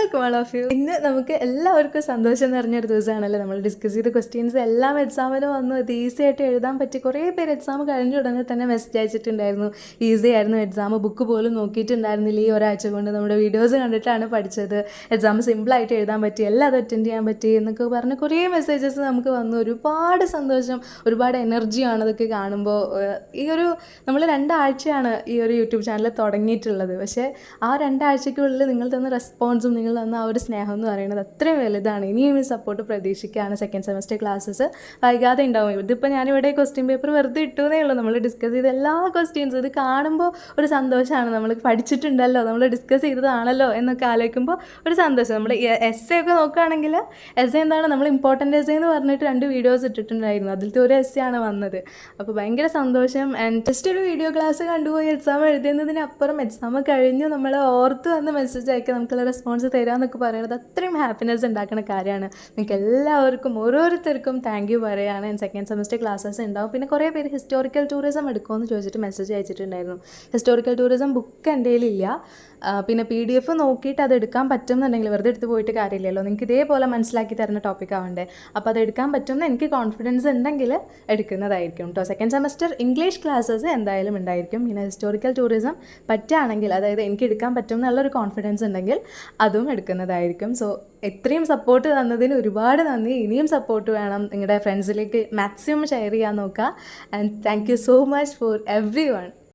Welcome all of U. ഇന്ന് നമുക്ക് എല്ലാവർക്കും സന്തോഷം നിറഞ്ഞൊരു ദിവസമാണല്ലോ. നമ്മൾ ഡിസ്കസ് ചെയ്ത ക്വസ്റ്റ്യൻസ് എല്ലാം എക്സാമിന് വന്നു. ഇത് ഈസി ആയിട്ട് എഴുതാൻ പറ്റി. കുറേ പേര് എക്സാം കഴിഞ്ഞ ഉടനെ തന്നെ മെസ്സേജ് അയച്ചിട്ടുണ്ടായിരുന്നു, ഈസി ആയിരുന്നു എക്സാം, ബുക്ക് പോലും നോക്കിയിട്ടുണ്ടായിരുന്നില്ല, ഈ ഒരാഴ്ച കൊണ്ട് നമ്മുടെ വീഡിയോസ് കണ്ടിട്ടാണ് പഠിച്ചത്, എക്സാം സിമ്പിളായിട്ട് എഴുതാൻ പറ്റി, എല്ലാം അത് അറ്റൻഡ് ചെയ്യാൻ പറ്റി എന്നൊക്കെ പറഞ്ഞ് കുറേ മെസ്സേജസ് നമുക്ക് വന്നു. ഒരുപാട് സന്തോഷം, ഒരുപാട് എനർജിയാണ് അതൊക്കെ കാണുമ്പോൾ. നമ്മൾ 2 ആഴ്ചയാണ് ഈ ഒരു യൂട്യൂബ് ചാനൽ തുടങ്ങിയിട്ടുള്ളത്. പക്ഷേ ആ 2 ആഴ്ചയ്ക്കുള്ളിൽ നിങ്ങൾ തന്ന റെസ്പോൺസും നിങ്ങൾ തന്ന ആ ഒരു സ്നേഹം എന്ന് പറയുന്നത് അത്രയും വലുതാണ്. ഇനിയും ഈ സപ്പോർട്ട് പ്രതീക്ഷിക്കുകയാണ്. സെക്കൻഡ് സെമസ്റ്റർ ക്ലാസ്സസ് വൈകാതെ ഉണ്ടാവും. ഇതിപ്പോൾ ഞാനിവിടെ ക്വസ്റ്റ്യൻ പേപ്പർ വെറുതെ ഇട്ടുവെന്നേ ഉള്ളൂ. നമ്മൾ ഡിസ്കസ് ചെയ്ത എല്ലാ ക്വസ്റ്റ്യൻസും ഇത് കാണുമ്പോൾ ഒരു സന്തോഷമാണ്. നമ്മൾ പഠിച്ചിട്ടുണ്ടല്ലോ, നമ്മൾ ഡിസ്കസ് ചെയ്തതാണല്ലോ എന്നൊക്കെ ആലോചിക്കുമ്പോൾ ഒരു സന്തോഷം. നമ്മൾ എസ്സേ ഒക്കെ നോക്കുകയാണെങ്കിൽ എസ്സേ എന്താണ്, നമ്മൾ ഇമ്പോർട്ടൻ്റ് എസ്സേ എന്ന് പറഞ്ഞിട്ട് 2 വീഡിയോസ് ഇട്ടിട്ടുണ്ടായിരുന്നു. അതിലത്തെ ഒരു എസ്സേ ആണ് വന്നത്. അപ്പോൾ ഭയങ്കര സന്തോഷം. ആൻഡ് ജസ്റ്റ് ഒരു വീഡിയോ ക്ലാസ് കണ്ടുപോയി എക്സാം എഴുതുന്നതിനപ്പുറം എക്സാം കഴിഞ്ഞു നമ്മൾ ഓർത്ത് വന്ന് മെസ്സേജ് അയക്കുക, നമുക്കുള്ള റെസ്പോൺസ് തരാമെന്നൊക്കെ പറയുന്നത് അത്രയും ഹാപ്പിനെസ് ഉണ്ടാക്കുന്ന കാര്യമാണ്. നിങ്ങൾക്ക് എല്ലാവർക്കും ഓരോരുത്തർക്കും താങ്ക് യു പറയുകയാണ്. സെക്കൻഡ് സെമസ്റ്റർ ക്ലാസ്സസ് ഉണ്ടാവും. പിന്നെ കുറേ പേര് ഹിസ്റ്റോറിക്കൽ ടൂറിസം എടുക്കുമെന്ന് ചോദിച്ചിട്ട് മെസ്സേജ് അയച്ചിട്ടുണ്ടായിരുന്നു. ഹിസ്റ്റോറിക്കൽ ടൂറിസം ബുക്ക് എൻ്റെ കയ്യിലില്ല. പിന്നെ PDF നോക്കിയിട്ട് അത് എടുക്കാൻ പറ്റുമെന്നുണ്ടെങ്കിൽ വെറുതെ എടുത്ത് പോയിട്ട് കാര്യമില്ലല്ലോ, നിങ്ങൾക്ക് ഇതേപോലെ മനസ്സിലാക്കി തരുന്ന ടോപ്പിക് ആവണ്ടേ. അപ്പോൾ അത് എടുക്കാൻ പറ്റുമെന്ന് എനിക്ക് കോൺഫിഡൻസ് ഉണ്ടെങ്കിൽ എടുക്കുന്നതായിരിക്കും കേട്ടോ. സെക്കൻഡ് സെമസ്റ്റർ ഇംഗ്ലീഷ് ക്ലാസ്സസ് എന്തായാലും ഉണ്ടായിരിക്കും. പിന്നെ ഹിസ്റ്റോറിക്കൽ ടൂറിസം പറ്റുകയാണെങ്കിൽ, അതായത് എനിക്ക് എടുക്കാൻ പറ്റും എന്നുള്ളൊരു കോൺഫിഡൻസ് ഉണ്ടെങ്കിൽ അതും എടുക്കുന്നതായിരിക്കും. സോ എത്രയും സപ്പോർട്ട് തന്നതിന് ഒരുപാട് നന്ദി. ഇനിയും സപ്പോർട്ട് വേണം. നിങ്ങളുടെ ഫ്രണ്ട്സിലേക്ക് മാക്സിമം ഷെയർ ചെയ്യാൻ നോക്കുക. And thank you so much for every one.